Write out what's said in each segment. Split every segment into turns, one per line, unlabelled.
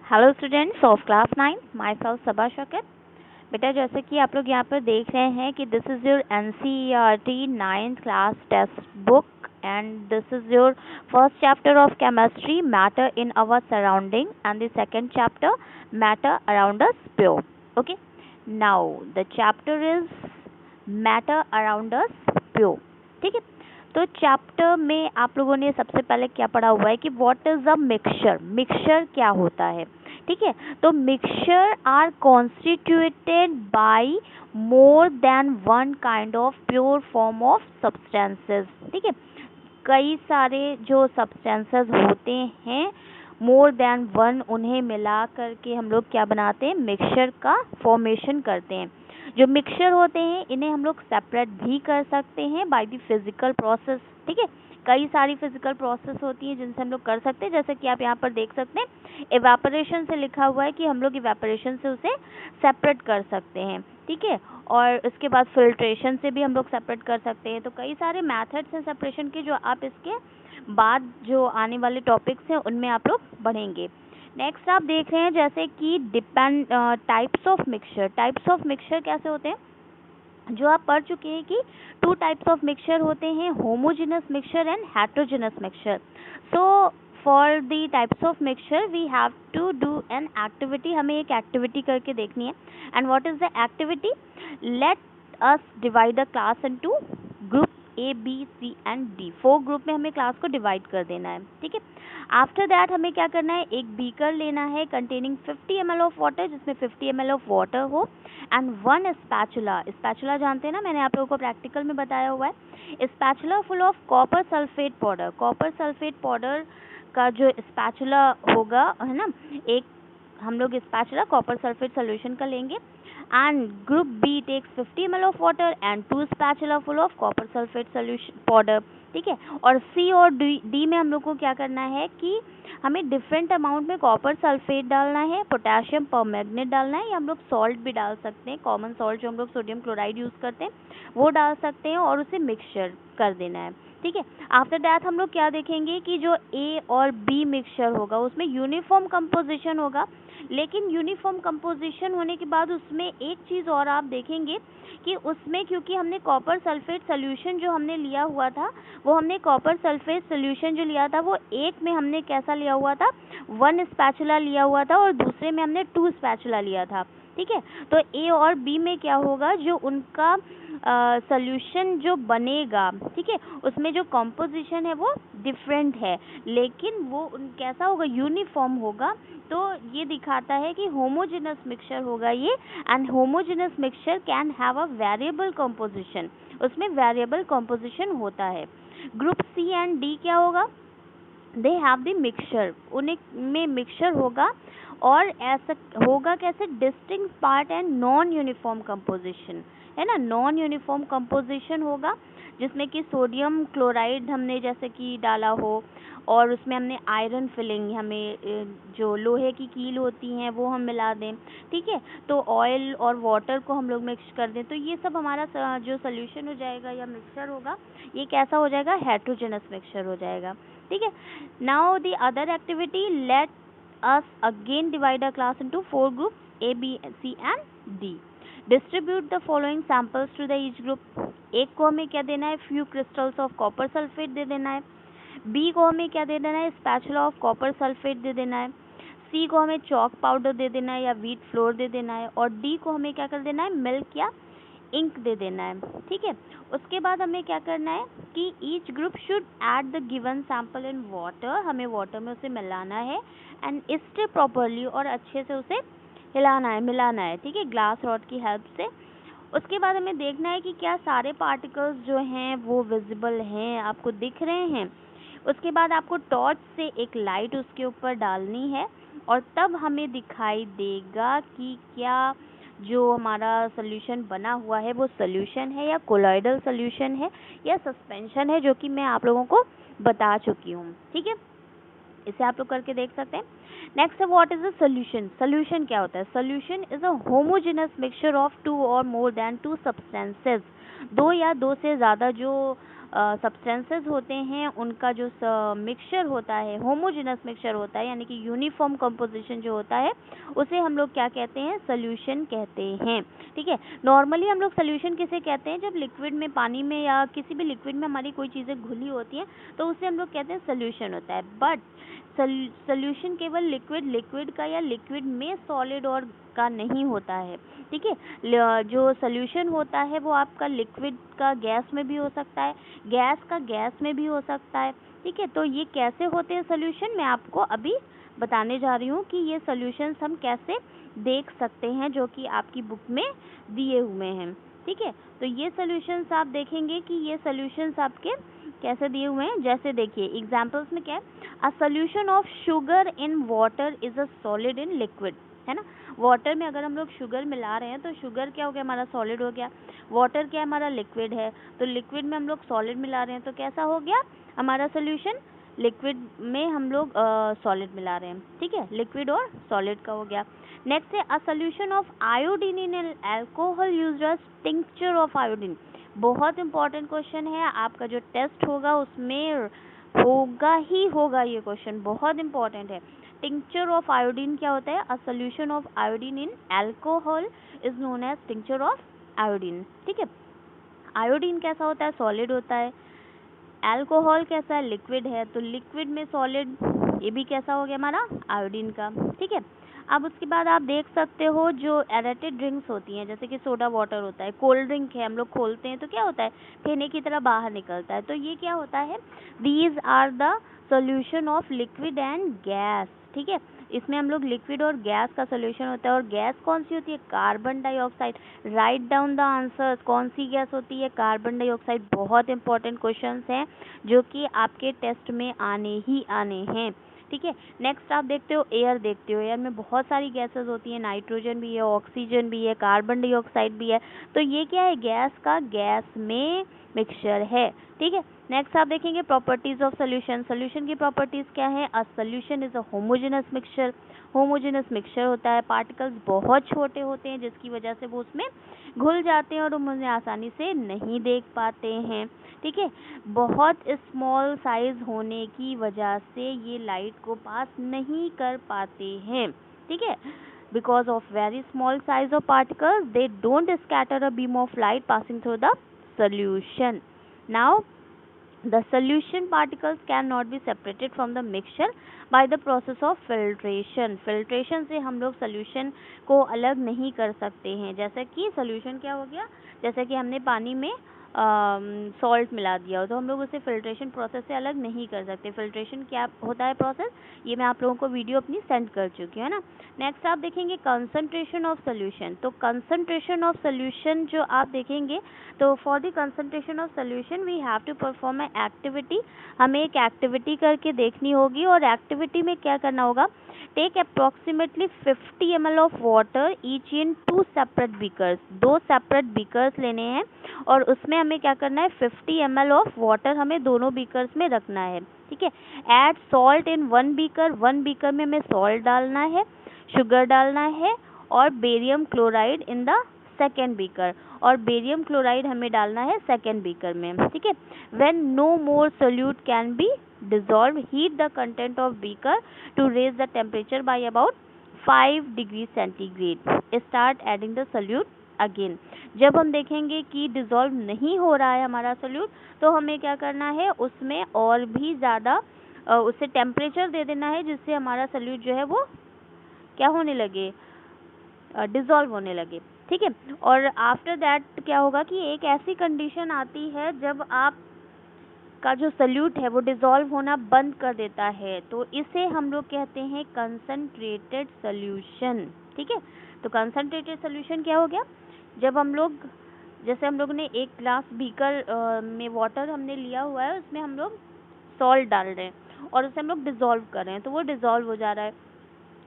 Hello students of class 9, myself Saba Shaukat. बेटा जैसे कि आप लोग यहाँ पर देख रहे हैं कि this is your NCERT 9th class text book and this is your first chapter of chemistry matter in our surrounding and the second chapter matter around us pure. Okay, now the chapter is matter around us pure. ठीक है, तो chapter में आप लोगों ने सबसे पहले क्या पढ़ा हुआ है कि what is a mixture. Mixture क्या होता है? ठीक है, तो mixture are constituted by more than one kind of pure form of substances. ठीक है, कई सारे जो सब्सटेंसेस होते हैं मोर देन वन, उन्हें मिला करके हम लोग क्या बनाते हैं, मिक्सचर का फॉर्मेशन करते हैं। जो मिक्सचर होते हैं इन्हें हम लोग सेपरेट भी कर सकते हैं बाय द फिजिकल प्रोसेस। ठीक है, कई सारी फिजिकल प्रोसेस होती हैं जिनसे हम लोग कर सकते हैं, जैसे कि आप यहाँ पर देख सकते हैं इवेपोरेशन से लिखा हुआ है कि हम लोग इवेपोरेशन से उसे सेपरेट कर सकते हैं। ठीक है, और इसके बाद फिल्ट्रेशन से भी हम लोग सेपरेट कर सकते हैं। तो कई सारे मेथड्स हैं सेपरेशन के, जो आप इसके बाद जो आने वाले टॉपिक्स हैं उनमें आप लोग बढ़ेंगे। नेक्स्ट आप देख रहे हैं जैसे कि depend types of mixture. Types of mixture कैसे होते हैं, जो आप पढ़ चुके हैं कि टू टाइप्स ऑफ मिक्सचर होते हैं, homogeneous mixture and heterogeneous mixture. So for the types of mixture we have to do an activity. हमें एक एक्टिविटी करके देखनी है। And what is the activity? Let us divide the class into group A B C and D. 4 group में हमें class को divide कर देना है। ठीक है, आफ्टर दैट हमें क्या करना है, एक बीकर लेना है कंटेनिंग 50 ml ऑफ वाटर, जिसमें 50 ml ऑफ वाटर हो, एंड वन स्पैचुला। स्पैचुला जानते हैं ना, मैंने आप लोगों को प्रैक्टिकल में बताया हुआ है। Spatula full of copper sulphate powder. Copper sulphate powder का जो स्पैचुला होगा, है ना, एक हम लोग स्पैचुला कॉपर सल्फेट सोल्यूशन का लेंगे। And group B takes 50 ml of water and 2 spatula full of copper sulphate solution powder. ठीक है, और सी और डी में हम लोग को क्या करना है कि हमें डिफरेंट अमाउंट में कॉपर सल्फेट डालना है, पोटेशियम परमैंगनेट डालना है, या हम लोग सॉल्ट भी डाल सकते हैं, कॉमन सॉल्ट जो हम लोग सोडियम क्लोराइड यूज़ करते हैं वो डाल सकते हैं, और उसे मिक्सचर कर देना है। ठीक है, आफ्टर दैट हम लोग क्या देखेंगे कि जो ए और बी मिक्सचर होगा उसमें यूनिफॉर्म कंपोजिशन होगा। लेकिन यूनिफॉर्म कंपोजिशन होने के बाद उसमें एक चीज़ और आप देखेंगे कि उसमें क्योंकि हमने कॉपर सल्फेट सोल्यूशन जो हमने लिया हुआ था, वो हमने कॉपर सल्फेट सोल्यूशन जो लिया था वो एक में हमने कैसा लिया हुआ था, 1 स्पैचुला लिया हुआ था, और दूसरे में हमने 2 स्पैचुला लिया था। ठीक है, तो ए और बी में क्या होगा, जो उनका सोल्यूशन जो बनेगा, ठीक है, उसमें जो कॉम्पोजिशन है वो डिफरेंट है, लेकिन वो कैसा होगा, यूनिफॉर्म होगा। तो ये दिखाता है कि होमोजेनस मिक्सचर होगा ये, and homogeneous mixture can have a variable composition. उसमें वेरिएबल कंपोजिशन होता है। ग्रुप सी एंड डी क्या होगा, दे हैव द मिक्सचर, उन्हें में मिक्सचर होगा, और ऐसा होगा कैसे, distinct part and non uniform composition, है ना, नॉन यूनिफॉर्म कंपोजिशन होगा, जिसमें कि सोडियम क्लोराइड हमने जैसे कि डाला हो, और उसमें हमने आयरन फिलिंग, हमें जो लोहे की कील होती हैं वो हम मिला दें। ठीक है, तो ऑयल और वाटर को हम लोग मिक्स कर दें, तो ये सब हमारा जो सोल्यूशन हो जाएगा या मिक्सचर होगा, ये कैसा हो जाएगा, हेटेरोजेनस मिक्सचर हो जाएगा। ठीक है, now the other activity, let us again divide a class into 4 groups A B C and D. Distribute the following samples to the each group. एक को हमें क्या देना है, few crystals of copper sulphate दे देना है। बी को हमें क्या दे देना है, स्पैचुला ऑफ कॉपर सल्फेट दे देना है। सी को हमें चॉक पाउडर दे देना है या व्हीट फ्लोर दे देना है, और डी को हमें क्या कर देना है, मिल्क या इंक दे देना है। ठीक है, उसके बाद हमें क्या करना है कि each group should add the given sample in water. हमें वाटर में उसे मिलाना है, एंड स्टर प्रॉपरली, और अच्छे से उसे हिलाना है, मिलाना है। ठीक है, ग्लास रॉड की हेल्प से। उसके बाद हमें देखना है कि क्या सारे पार्टिकल्स जो हैं वो विजिबल हैं, आपको दिख रहे हैं। उसके बाद आपको टॉर्च से एक लाइट उसके ऊपर डालनी है, और तब हमें दिखाई देगा कि क्या जो हमारा सोल्यूशन बना हुआ है वो सोल्यूशन है या कोलॉइडल सोल्यूशन है या सस्पेंशन है, जो कि मैं आप लोगों को बता चुकी हूँ। ठीक है, इसे आप लोग करके देख सकते हैं। नेक्स्ट है what is a solution. Solution क्या होता है, solution is a homogeneous mixture of 2 और मोर देन 2 सब्सटेंसेस। 2 या 2 से ज़्यादा जो सब्सटेंसेस होते हैं उनका जो मिक्सचर होता है, होमोजेनस मिक्सचर होता है, यानी कि यूनिफॉर्म कंपोजिशन जो होता है, उसे हम लोग क्या कहते हैं, सोल्यूशन कहते हैं। ठीक है, नॉर्मली हम लोग सोल्यूशन किसे कहते हैं, जब लिक्विड में, पानी में या किसी भी लिक्विड में हमारी कोई चीज़ें घुली होती हैं तो उसे हम लोग कहते हैं सोल्यूशन होता है। बट सोल्यूशन केवल लिक्विड का या लिक्विड में सॉलिड और का नहीं होता है। ठीक है, जो सोल्यूशन होता है वो आपका लिक्विड का गैस में भी हो सकता है, गैस का गैस में भी हो सकता है। ठीक है, तो ये कैसे होते हैं सोल्यूशन, मैं आपको अभी बताने जा रही हूँ कि ये सोल्यूशंस हम कैसे देख सकते हैं, जो कि आपकी बुक में दिए हुए हैं। ठीक है, तो ये सोल्यूशंस आप देखेंगे कि ये सोल्यूशंस आपके कैसे दिए हुए हैं। जैसे देखिए एग्जांपल्स में क्या है, a solution of sugar in water is a solid in liquid, है ना। वाटर में अगर हम लोग शुगर मिला रहे हैं तो शुगर क्या हो गया, हमारा सॉलिड हो गया। वाटर क्या है, हमारा लिक्विड है, तो लिक्विड में हम लोग सॉलिड मिला रहे हैं तो कैसा हो गया हमारा सोल्यूशन, लिक्विड में हम लोग सॉलिड मिला रहे हैं। ठीक है, लिक्विड और सॉलिड का हो गया। नेक्स्ट है a solution of iodine in alcohol used as tincture of iodine. बहुत इंपॉर्टेंट क्वेश्चन है, आपका जो टेस्ट होगा उसमें होगा ही होगा, ये क्वेश्चन बहुत इंपॉर्टेंट है। टिंक्चर ऑफ आयोडीन क्या होता है, a solution of iodine in alcohol is known as tincture of iodine. ठीक है, आयोडीन कैसा होता है, सॉलिड होता है। अल्कोहल कैसा है, लिक्विड है, तो लिक्विड में सॉलिड, ये भी कैसा हो गया हमारा आयोडीन का। ठीक है, अब उसके बाद आप देख सकते हो जो एरेटेड ड्रिंक्स होती हैं, जैसे कि सोडा वाटर होता है, कोल्ड ड्रिंक है, हम लोग खोलते हैं तो क्या होता है, फेने की तरह बाहर निकलता है, तो ये क्या होता है, these are the solution of liquid and gas. ठीक है, इसमें हम लोग लिक्विड और गैस का सोल्यूशन होता है। और गैस कौन सी होती है, carbon dioxide. Write down the answers, कौन सी गैस होती है, कार्बन डाइऑक्साइड। बहुत इंपॉर्टेंट क्वेश्चंस हैं जो कि आपके टेस्ट में आने ही आने हैं। ठीक है, नेक्स्ट आप देखते हो एयर, देखते हो एयर में बहुत सारी गैसेस होती हैं, नाइट्रोजन भी है, ऑक्सीजन भी है, कार्बन डाइऑक्साइड भी है, तो ये क्या है, गैस का गैस में मिक्सचर है। ठीक है, नेक्स्ट आप देखेंगे प्रॉपर्टीज ऑफ सोल्यूशन। सोल्यूशन की प्रॉपर्टीज क्या है, a solution is a homogeneous mixture. Homogeneous mixture होता है, पार्टिकल्स बहुत छोटे होते हैं जिसकी वजह से वो उसमें घुल जाते हैं और हम उन्हें आसानी से नहीं देख पाते हैं। ठीक है, बहुत स्मॉल साइज होने की वजह से ये लाइट को पास नहीं कर पाते हैं। ठीक है, because of very small size of particles they don't scatter a beam of light passing through the solution. Now the solution particles cannot be separated from the mixture by the process of filtration. filtration से हम लोग solution को अलग नहीं कर सकते हैं। जैसे कि solution क्या हो गया, जैसे कि हमने पानी में सॉल्ट मिला दिया हो तो हम लोग उसे फिल्ट्रेशन प्रोसेस से अलग नहीं कर सकते। फिल्ट्रेशन क्या होता है प्रोसेस, ये मैं आप लोगों को वीडियो अपनी सेंड कर चुकी हूँ, है ना। नेक्स्ट आप देखेंगे कंसंट्रेशन ऑफ सोल्यूशन। तो कंसंट्रेशन ऑफ सोल्यूशन जो आप देखेंगे, तो for the concentration of solution we have to perform a activity. हमें एक एक्टिविटी करके देखनी होगी और एक्टिविटी में क्या करना होगा, take approximately 50 ml of water each in 2 separate beakers. 2 separate beakers लेने हैं और उसमें हमें क्या करना है, 50 ml ऑफ वाटर हमें दोनों बीकर्स में रखना है। ठीक है, add salt in 1 beaker. 1 beaker में हमें सॉल्ट डालना है, शुगर डालना है और barium chloride in the second beaker, और बेरियम क्लोराइड हमें डालना है सेकेंड बीकर में। ठीक है, when no more solute can be dissolved, heat the content of beaker to raise the temperature by about 5 degrees centigrade. Start adding the solute again. जब हम देखेंगे कि डिजॉल्व नहीं हो रहा है हमारा सोल्यूट, तो हमें क्या करना है, उसमें और भी ज़्यादा उससे टेम्परेचर दे देना है जिससे हमारा सोल्यूट जो है वो क्या होने लगे, डिजॉल्व होने लगे। ठीक है, और आफ्टर दैट क्या होगा कि एक ऐसी कंडीशन आती है जब आप का जो सोल्यूट है वो डिसॉल्व होना बंद कर देता है, तो इसे हम लोग कहते हैं कंसंट्रेटेड सोल्यूशन। ठीक है, तो कंसंट्रेटेड सोल्यूशन क्या हो गया, जब हम लोग, जैसे हम लोग ने एक ग्लास बीकर में वाटर हमने लिया हुआ है, उसमें हम लोग सॉल्ट डाल रहे हैं और उसे हम लोग डिसॉल्व कर रहे हैं, तो वो डिसॉल्व हो जा रहा है।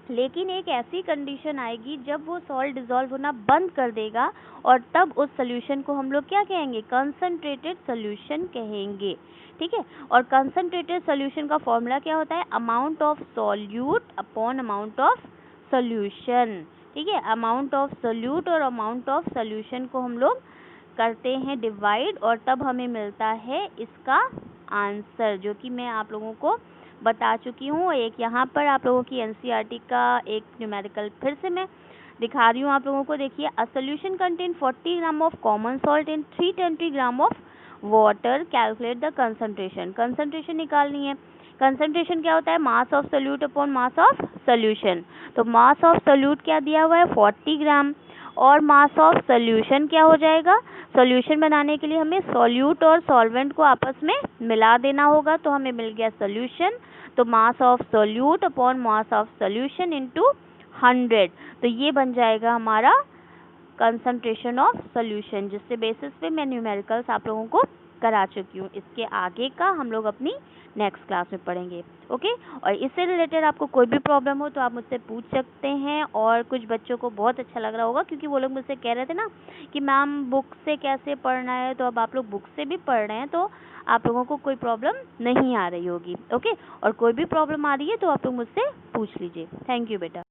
लेकिन एक ऐसी कंडीशन आएगी जब वो सॉल्ट डिसॉल्व होना बंद कर देगा और तब उस सोल्यूशन को हम लोग क्या कहेंगे, कंसंट्रेटेड सोल्यूशन कहेंगे। ठीक है, और कंसंट्रेटेड सोल्यूशन का फॉर्मूला क्या होता है, amount of solute upon amount of solution. ठीक है, अमाउंट ऑफ सोल्यूट और अमाउंट ऑफ सोल्यूशन को हम लोग करते हैं डिवाइड और तब हमें मिलता है इसका आंसर, जो कि मैं आप लोगों को बता चुकी हूँ। एक यहाँ पर आप लोगों की एनसीईआरटी का एक न्यूमेरिकल फिर से मैं दिखा रही हूँ आप लोगों को। देखिए, a solution contain 40 gram of common salt in 320 gram of water, calculate the concentration. Concentration निकालनी है। कंसंट्रेशन क्या होता है? Mass of solute upon mass of solution. तो मास ऑफ सोल्यूट क्या दिया हुआ है? 40 ग्राम, और मास ऑफ सोल्यूशन क्या हो जाएगा? सॉल्यूशन बनाने के लिए हमें सॉल्यूट और सॉल्वेंट को आपस में मिला देना होगा, तो हमें मिल गया सॉल्यूशन। तो mass of solute upon mass of solution into 100, तो ये बन जाएगा हमारा कंसंट्रेशन ऑफ सॉल्यूशन, जिससे बेसिस पे मैं न्यूमेरिकल्स आप लोगों को करा चुकी हूँ। इसके आगे का हम लोग अपनी नेक्स्ट क्लास में पढ़ेंगे। ओके, और इससे रिलेटेड आपको कोई भी प्रॉब्लम हो तो आप मुझसे पूछ सकते हैं। और कुछ बच्चों को बहुत अच्छा लग रहा होगा, क्योंकि वो लोग मुझसे कह रहे थे ना कि मैम बुक से कैसे पढ़ना है, तो अब आप लोग बुक से भी पढ़ रहे हैं, तो आप लोगों को कोई प्रॉब्लम नहीं आ रही होगी। ओके, और कोई भी प्रॉब्लम आ रही है तो आप लोग मुझसे पूछ लीजिए। थैंक यू बेटा।